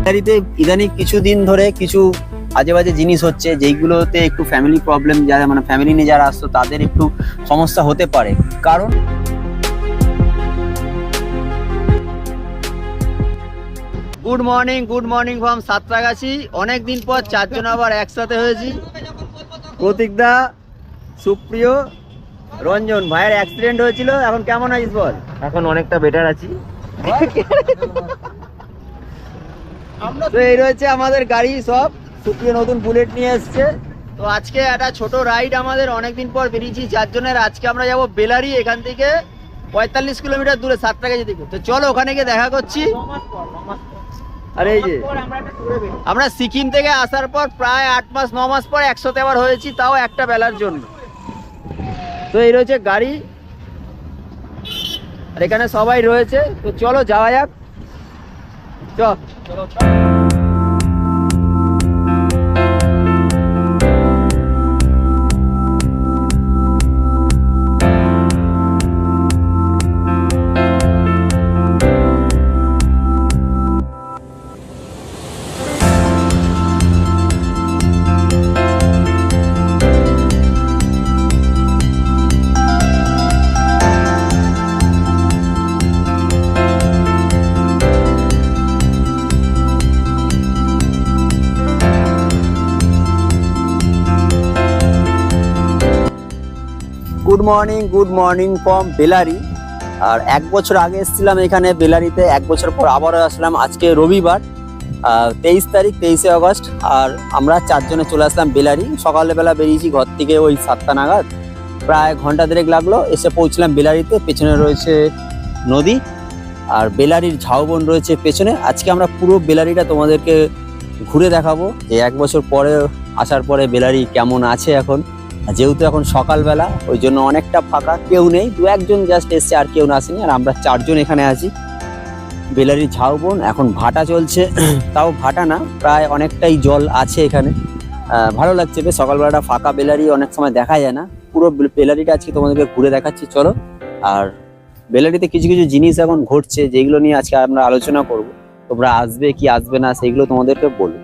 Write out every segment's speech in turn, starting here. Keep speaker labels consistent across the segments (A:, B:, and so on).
A: বেলারিতে ইদানিং কিছুদিন ধরে কিছু আজে বাজে জিনিস হচ্ছে, যেইগুলোতে একটু ফ্যামিলি প্রবলেম, যারা মানে ফ্যামিলি নিয়ে যারা আসতো তাদের একটু সমস্যা হতে পারে। কারণ গুড মর্নিং ফ্রম সাঁতরাগাছি। অনেকদিন পর চারজন আবার একসাথে হয়েছি। প্রতীকদা, সুপ্রিয়, রঞ্জন। ভাইয়ের অ্যাক্সিডেন্ট হয়েছিল, এখন কেমন আছিস বল?
B: এখন অনেকটা বেটার আছি।
A: তো এই রয়েছে আমাদের গাড়ি সব। সুপ্রিয় নতুন বুলেট নিয়ে এসছে। তো আজকে একটা ছোট রাইড আমাদের, অনেকদিন পর বেরিয়েছি চারজনের। আজকে আমরা যাবো বেলারি, এখান থেকে 45 কিলোমিটার দূরে সাঁতরাগাছি থেকে। তো চলো ওখানে গিয়ে দেখা করছি। আর এই যে আমরা সিকিম থেকে আসার পর প্রায় 8-9 মাস পর একসাথে আবার হয়েছি, তাও একটা বেলার জন্য। তো এই রয়েছে গাড়ি, আর এখানে সবাই রয়েছে। তো চলো যাওয়া যাক। চলো। Good morning from Bellary. আর 1 বছর আগে এসেছিলাম এখানে বেলারিতে, 1 বছর পর আবারও আসলাম। আজকে রবিবার, 23 তারিখ, 23শে আগস্ট। আর আমরা চারজনে চলে আসলাম বেলারি। সকালবেলা বেরিয়েছি ঘর থেকে ওই 7টা নাগাদ, প্রায় ঘন্টা দেড়েক লাগলো। এসে পৌঁছলাম বেলারিতে। পেছনে রয়েছে নদী আর বেলারির ঝাউবন রয়েছে পেছনে। আজকে আমরা পুরো বেলারিটা তোমাদেরকে ঘুরে দেখাবো, যে 1 বছর পরে আসার পরে বেলারি কেমন আছে এখন। যেহেতু এখন সকালবেলা, ওই জন্য অনেকটা ফাঁকা, কেউ নেই, 2-1জন জাস্ট এসছে, আর কেউ আসেনি। আর আমরা চারজন এখানে আছি। বেলারির ঝাউবন এখন ভাটা চলছে, তাও ভাটা না, প্রায় অনেকটাই জল আছে এখানে। ভালো লাগছে বেশ, সকালবেলাটা ফাঁকা বেলারি অনেক সময় দেখা যায় না। পুরো বেলারিটা আজকে তোমাদেরকে ঘুরে দেখাচ্ছি, চলো। আর বেলারিতে কিছু কিছু জিনিস এখন ঘটছে, যেগুলো নিয়ে আজকে আমরা আলোচনা করব। তোমরা আসবে কি আসবে না সেগুলো তোমাদেরকে বলবো।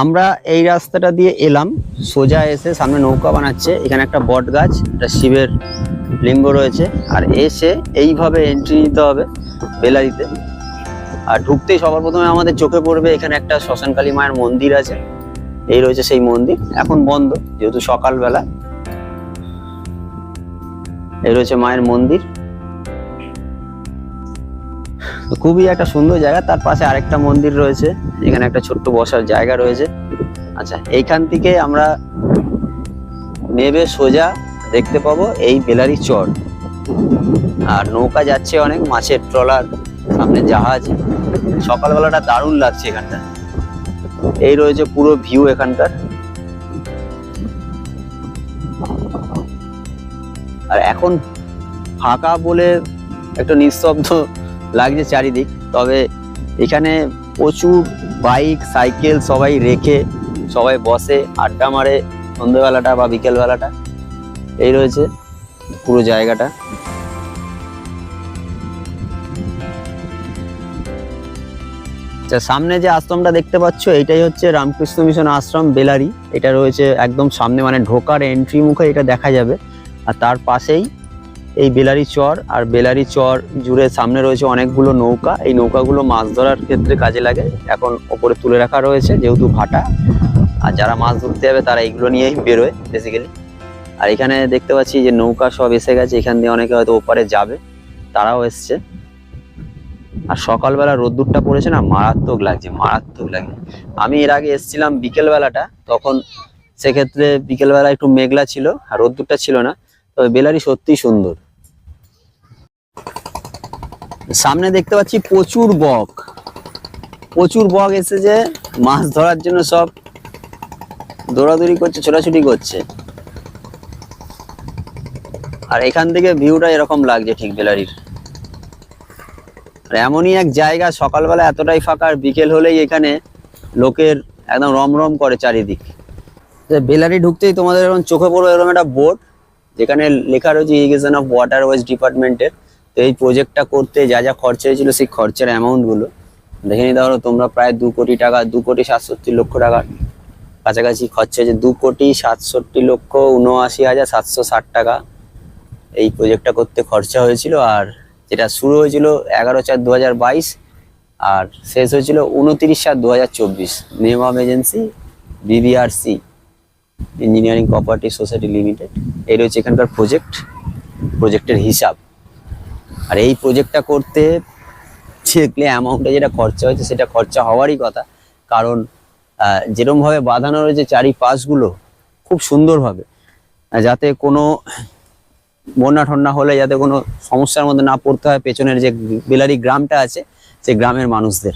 A: আমরা এই রাস্তাটা দিয়ে এলাম, সোজা এসে সামনে নৌকা বানাচ্ছে। এখানে একটা বট গাছ, একটা শিবের লিঙ্গ রয়েছে। আর এসে এইভাবে এন্ট্রি নিতে হবে বেলারিতে। আর ঢুকতেই সবার প্রথমে আমাদের চোখে পড়বে এখানে একটা শ্মশানকালী মায়ের মন্দির আছে। এই রয়েছে সেই মন্দির, এখন বন্ধ যেহেতু সকালবেলা। এই রয়েছে মায়ের মন্দির, খুবই একটা সুন্দর জায়গা। তার পাশে আরেকটা মন্দির রয়েছে, এখানে একটা ছোট্ট বসার জায়গা রয়েছে। আচ্ছা, এইখান থেকে আমরা নেবে সোজা দেখতে পাবো এই বেলারি চর। আর নৌকা যাচ্ছে অনেক, মাছের ট্রলার, সামনে জাহাজ। সকালবেলাটা দারুণ লাগছে এখানটা। এই রয়েছে পুরো ভিউ এখানকার। আর এখন ফাঁকা বলে একটু নিস্তব্ধ লাগছে চারিদিক। তবে এখানে প্রচুর বাইক, সাইকেল সবাই রেখে সবাই বসে, আড্ডা মারে সন্ধ্যেবেলাটা বা বিকেলবেলাটা। এই রয়েছে পুরো জায়গাটা। সামনে যে আশ্রমটা দেখতে পাচ্ছ, এটাই হচ্ছে রামকৃষ্ণ মিশন আশ্রম বেলারি। এটা রয়েছে একদম সামনে, মানে ঢোকার এন্ট্রি মুখে এটা দেখা যাবে। আর তার পাশেই এই বেলারি চর। আর বেলারি চর জুড়ে সামনে রয়েছে অনেকগুলো নৌকা। এই নৌকাগুলো মাছ ধরার ক্ষেত্রে কাজে লাগে। এখন ওপরে তুলে রাখা রয়েছে যেহেতু ভাটা। আর যারা মাছ ধরতে যাবে তারা এইগুলো নিয়েই বেরোয় বেসিক্যালি। আর এখানে দেখতে পাচ্ছি যে নৌকা সব এসে গেছে, এখান দিয়ে অনেকে হয়তো ওপারে যাবে, তারাও এসছে। আর সকালবেলা রোদ্দুরটা পড়েছে না, মারাত্মক লাগছে। আমি এর আগে এসেছিলাম বিকেলবেলাটা, তখন সেক্ষেত্রে বিকেলবেলা একটু মেঘলা ছিল আর রোদ্দুরটা ছিল না। তবে বেলারি সত্যি সুন্দর। সামনে দেখতে পাচ্ছি প্রচুর বক এসেছে মাছ ধরার জন্য। সব দৌড়াদৌড়ি করছে, ছোটাছুটি করছে। আর এখান থেকে ভিউটা এরকম লাগছে ঠিক বেলারির। এমনই এক জায়গা, সকালবেলা এতটাই ফাঁকা, আর বিকেল হলেই এখানে লোকের একদম রমরম করে চারিদিক। বেলারি ঢুকতেই তোমাদের এখন চোখে পড়বে এরকম একটা বোর্ড, যেখানে লেখা রয়েছে ইরিগেশন অফ ওয়াটার ওয়েজ ডিপার্টমেন্টের। তো এই প্রজেক্টটা করতে যা যা খরচা হয়েছিল সেই খরচার অ্যামাউন্ট গুলো দেখে নিতে পারো তোমরা, প্রায় 2 কোটি টাকা, 2,67,00,000 টাকার কাছাকাছি খরচা হয়েছে। 2,67,79,760 টাকা এই প্রজেক্টটা করতে খরচা হয়েছিল। আর যেটা শুরু হয়েছিল 11/4/2022 আর শেষ হয়েছিল 29/7/2024। Name of agency BBRC engineering cooperative society limited. এই রয়েছে এখানকার প্রজেক্টের হিসাব। আর এই প্রজেক্টটা করতে দেখলে অ্যামাউন্টে যেটা খরচা হয়েছে সেটা খরচা হওয়ারই কথা, কারণ যেরকমভাবে বাঁধানো রয়েছে চারিপাশগুলো খুব সুন্দরভাবে, যাতে কোনো বন্যা ঠন্যা হলে যাতে কোনো সমস্যার মধ্যে না পড়তে হয় পেছনের যে বেলারি গ্রামটা আছে সেই গ্রামের মানুষদের।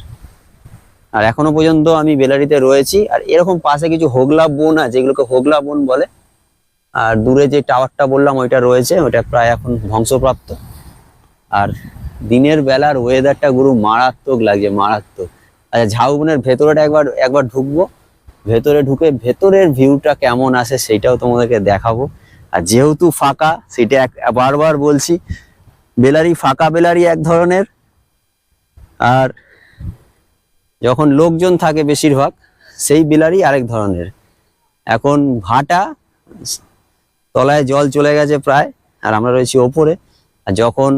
A: আর এখনো পর্যন্ত আমি বেলারিতে রয়েছি। আর এরকম পাশে কিছু হোগলা বন আছে, যেগুলোকে হোগলা বন বলে। আর দূরে যে টাওয়ারটা বললাম ওইটা রয়েছে, ওইটা প্রায় এখন ধ্বংসপ্রাপ্ত। আর দিনের বেলার ওয়েদারটা গুরু মারাত্মক লাগছে, মারাত্মক। আচ্ছা, ঝাউবনের ভেতরেটা একবার ঢুকবো, ভেতরে ঢুকে ভেতরের ভিউটা কেমন আসে সেইটাও তোমাদেরকে দেখাবো। আর যেহেতু ফাঁকা, সেটা বারবার বলছি, বেলারি ফাঁকা বেলারি এক ধরনের, আর যখন লোকজন থাকে বেশিরভাগ সেই বেলারি আরেক ধরনের। এখন ভাটা, তলায় জল চলে গেছে প্রায়, আর আমরা রয়েছি ওপরে। আর যখন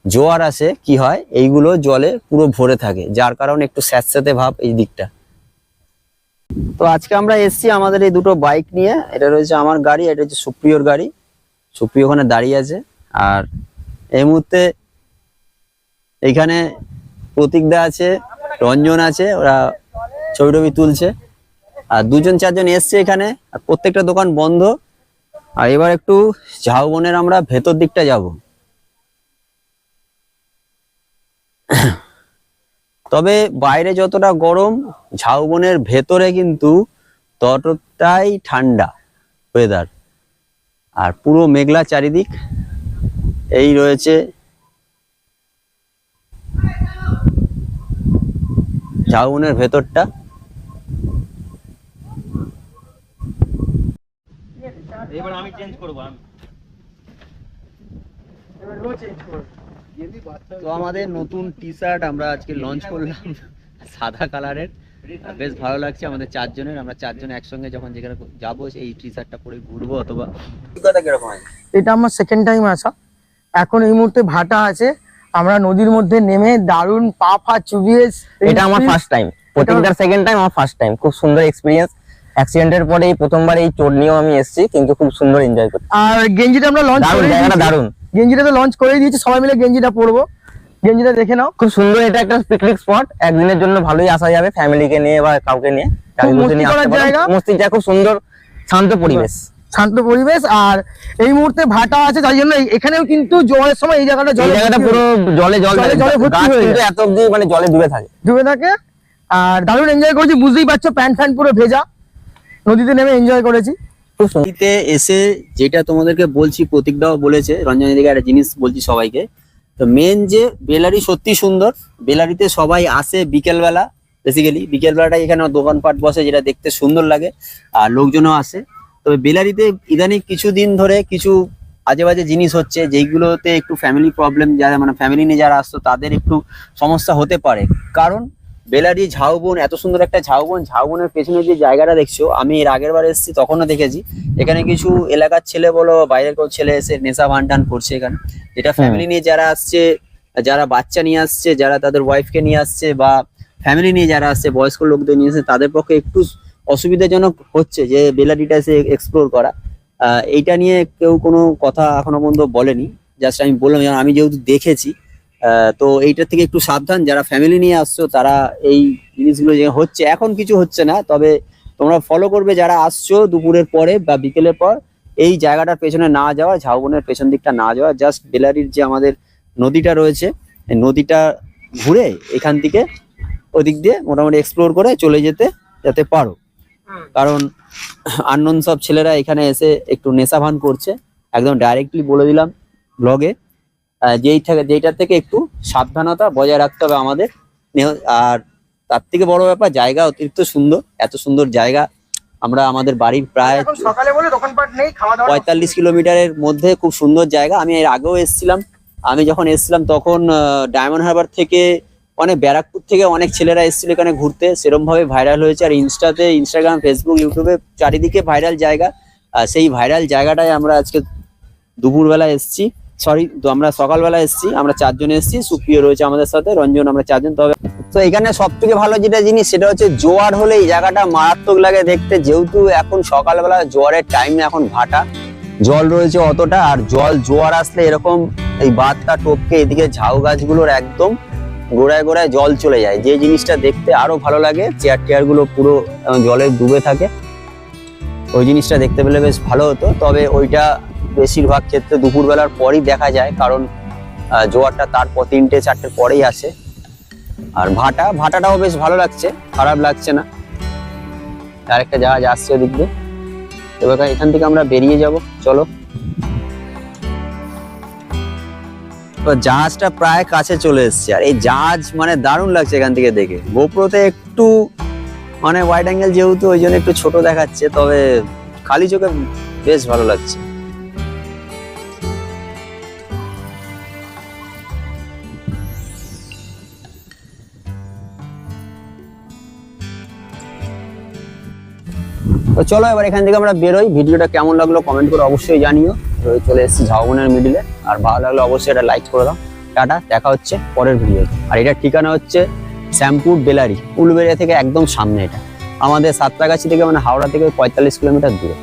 A: জোয়ার আসে কি হয়, এইগুলো জলে পুরো ভরে থাকে, যার কারণে একটু স্যাঁতস্যাঁতে ভাব এই দিকটা। তো আজকে আমরা এসছি আমাদের এই দুটো বাইক নিয়ে। এটা রয়েছে আমার গাড়ি, এটা হচ্ছে সুপ্রিয়র গাড়ি। সুপ্রিয় ওখানে দাঁড়িয়ে আছে। আর এই মুহূর্তে এইখানে প্রতীকদা আছে, রঞ্জন আছে, ওরা ছবি টবি তুলছে। আর 2-4 জন এসছে এখানে, আর প্রত্যেকটা দোকান বন্ধ। আর এবার একটু ঝাউবনের আমরা ভেতর দিকটা যাব। তবে বাইরে যতটা গরম, ঝাউবনের ভেতরে কিন্তু ততটাই ঠান্ডা ওয়েদার। আর পুরো মেঘলা চারিদিক। এই রয়েছে ঝাউবনের ভেতরটা।
B: এবার আমি চেঞ্জ করব।
A: তো আমাদের নতুন টি শার্ট আমরা আজকে লঞ্চ করলাম, সাদা কালারের। বেশ ভালো লাগছে আমাদের 4 জনের। আমরা 4 জন একসঙ্গে যখন যেখানে যাবো এই টি শার্টটা পরে ঘুরবো। অথবা অভিজ্ঞতা কিরকম হয়?
C: এটা আমার সেকেন্ড টাইম আসা। এখন এই মুহূর্তে ভাটা আছে, আমরা নদীর মধ্যে নেমে দারুণ পা ফা চুবিয়ে।
B: এটা আমার ফার্স্ট টাইম, প্রতিটার সেকেন্ড টাইম, আমার ফার্স্ট টাইম। খুব সুন্দর এক্সপিরিয়েন্স। অ্যাক্সিডেন্টের পরে এই প্রথমবার এই চোট নিয়েও আমি এসেছি, কিন্তু খুব সুন্দর এনজয় করছি।
C: আর গেঞ্জিটা আমরা লঞ্চ
B: দারুণ,
C: করে
B: জায়গাটা দারুণ।
C: গেঞ্জিটা তো লঞ্চ করে দিয়েছি, সবাই মিলে গেঞ্জিটা পরবো। গেঞ্জিটা দেখে নাও,
B: খুব সুন্দর। এটা একটা পিকনিক স্পট, একদিনের জন্য ভালোই আসা যাবে, ফ্যামিলিকে নিয়ে বা কাউকে নিয়ে।
C: মস্তি করার জায়গা,
B: মস্তির জায়গা, খুব সুন্দর শান্ত পরিবেশ।
C: শান্ত পরিবেশ। আর এই মুহূর্তে ভাটা আছে, তাই জন্য এখানেও কিন্তু জলের সময় এই জায়গাটা
B: পুরো জলে
C: ভর্তি হয়ে যায়।
B: এত অব্দি মানে জলে
C: ডুবে থাকে। আর দারুণ এনজয় করেছি, বুঝতেই পারছো, প্যান্ট ফ্যান্ট পুরো ভেজা। নদীতে নেমে এনজয় করেছি।
A: নদীতে এসে যেটা তোমাদেরকে বলছি, প্রতীকদাও বলেছে, রঞ্জনের দিকে একটা জিনিস বলছি সবাইকে। তো মেন যে বেলারি সত্যি সুন্দর। বেলারিতে সবাই আসে বিকেলবেলা, বেসিক্যালি বিকেলবেলাটাই এখানে দোকানপাট বসে, যেটা দেখতে সুন্দর লাগে। আর লোকজনও আসে। তবে বেলারিতে ইদানিং কিছুদিন ধরে কিছু আজে বাজে জিনিস হচ্ছে, যেইগুলোতে একটু ফ্যামিলি প্রবলেম, যারা মানে ফ্যামিলি নিয়ে যারা আসতো তাদের একটু সমস্যা হতে পারে। কারণ বেলারি ঝাউবন এত সুন্দর একটা ঝাউবন, ঝাউবনের পেছনে যে জায়গাটা দেখছো, আমি এর আগের বার এসেছি তখনও দেখেছি এখানে কিছু এলাকার ছেলে বলো, বাইরের কেউ ছেলে এসে নেশা ভান টান করছে এখানে। যেটা ফ্যামিলি নিয়ে যারা আসছে, যারা বাচ্চা নিয়ে আসছে, যারা তাদের ওয়াইফকে নিয়ে আসছে, বা ফ্যামিলি নিয়ে যারা আসছে, বয়স্ক লোকদের নিয়ে আসছে, তাদের পক্ষে একটু অসুবিধাজনক হচ্ছে যে বেলারিটা এসে এক্সপ্লোর করা। এইটা নিয়ে কেউ কোনো কথা এখনো পর্যন্ত বলেনি। জাস্ট আমি বললাম, আমি যেহেতু দেখেছি, তো এইটার থেকে একটু সাবধান। যারা ফ্যামিলি নিয়ে আসছো তারা এই জিনিসগুলো যে হচ্ছে, এখন কিছু হচ্ছে না, তবে তোমরা ফলো করবে যারা আসছো দুপুরের পরে বা বিকেলের পর, এই জায়গাটার পেছনে না যাওয়া, ঝাউবনের পেছন দিকটা না যাওয়া। জাস্ট বেলারির যে আমাদের নদীটা রয়েছে, এই নদীটা ঘুরে এখান থেকে ওদিক দিয়ে মোটামুটি এক্সপ্লোর করে চলে যেতে যাতে পারো। কারণ আননোন সব ছেলেরা এখানে এসে একটু নেশা ভান করছে, একদম ডাইরেক্টলি বলে দিলাম ব্লগে। যেইটার থেকে একটু সাবধানতা বজায় রাখতে হবে আমাদের। আর তার থেকে বড় ব্যাপার, জায়গা অতিরিক্ত সুন্দর। এত সুন্দর জায়গা আমরা আমাদের বাড়ির প্রায় 45 কিলোমিটারের মধ্যে, খুব সুন্দর জায়গা। আমি এর আগেও এসেছিলাম। আমি যখন এসেছিলাম তখন ডায়মন্ড হারবার থেকে অনেক ব্যারাকপুর থেকে অনেক ছেলেরা এসেছিল এখানে ঘুরতে, সেরকম ভাবে ভাইরাল হয়েছে। আর ইনস্টাগ্রাম, ফেসবুক, ইউটিউবে চারিদিকে ভাইরাল জায়গা। আর সেই ভাইরাল জায়গাটায় আমরা আজকে দুপুরবেলা এসেছি, আমরা সকালবেলা এসেছি। আমরা 4 জন এসেছি, সুপ্রিয় রয়েছে আমাদের সাথে, রঞ্জন, আমরা 4 জন। তবে তো এখানে সব থেকে ভালো যেটা জিনিস সেটা হচ্ছে জোয়ার হলে এই জায়গাটা মারাত্মক লাগে দেখতে। যেহেতু এখন সকালবেলা জোয়ারের টাইমে, এখন ভাটা জল রয়েছে অতটা, আর জোয়ার আসলে এরকম এই বাঁধটা টপকে এদিকে ঝাউ গাছগুলোর একদম গোড়ায় গোড়ায় জল চলে যায়, যে জিনিসটা দেখতে আরো ভালো লাগে। চেয়ার গুলো পুরো জলে ডুবে থাকে, ওই জিনিসটা দেখতে পেলে বেশ ভালো হতো। তবে ওইটা বেশিরভাগ ক্ষেত্রে দুপুরবেলার পরই দেখা যায়, কারণ জোয়ারটা তারপর 3টে-4টের পরেই আসে। আর ভাটাটাও বেশ ভালো লাগছে, খারাপ লাগছে না। আরেকটা জাহাজ আসছে ওদিক দিয়ে, এবার এখান থেকে আমরা বেরিয়ে যাব, চলো। তো জাহাজটা প্রায় কাছে চলে এসেছে, আর এই জাহাজ মানে দারুণ লাগছে এখান থেকে দেখে। গোপ্রোতে একটু মানে ওয়াইড অ্যাঙ্গেল যেহেতু, ওই জন্য একটু ছোট দেখাচ্ছে, তবে খালি চোখে বেশ ভালো লাগছে। তো চলো এবার এখান থেকে আমরা বেরোই। ভিডিওটা কেমন লাগলো কমেন্ট করে অবশ্যই জানিও। তো চলে এসেছি ঝাউবনের মিডিলে, আর ভালো লাগলো অবশ্যই এটা লাইক করে দাও। টাটা, দেখা হচ্ছে পরের ভিডিওতে। আর এটার ঠিকানা হচ্ছে শ্যামপুর বেলারি, উলুবেড়িয়া থেকে একদম সামনে। এটা আমাদের সাঁতরাগাছি থেকে, মানে হাওড়া থেকে 45 কিলোমিটার দূরে।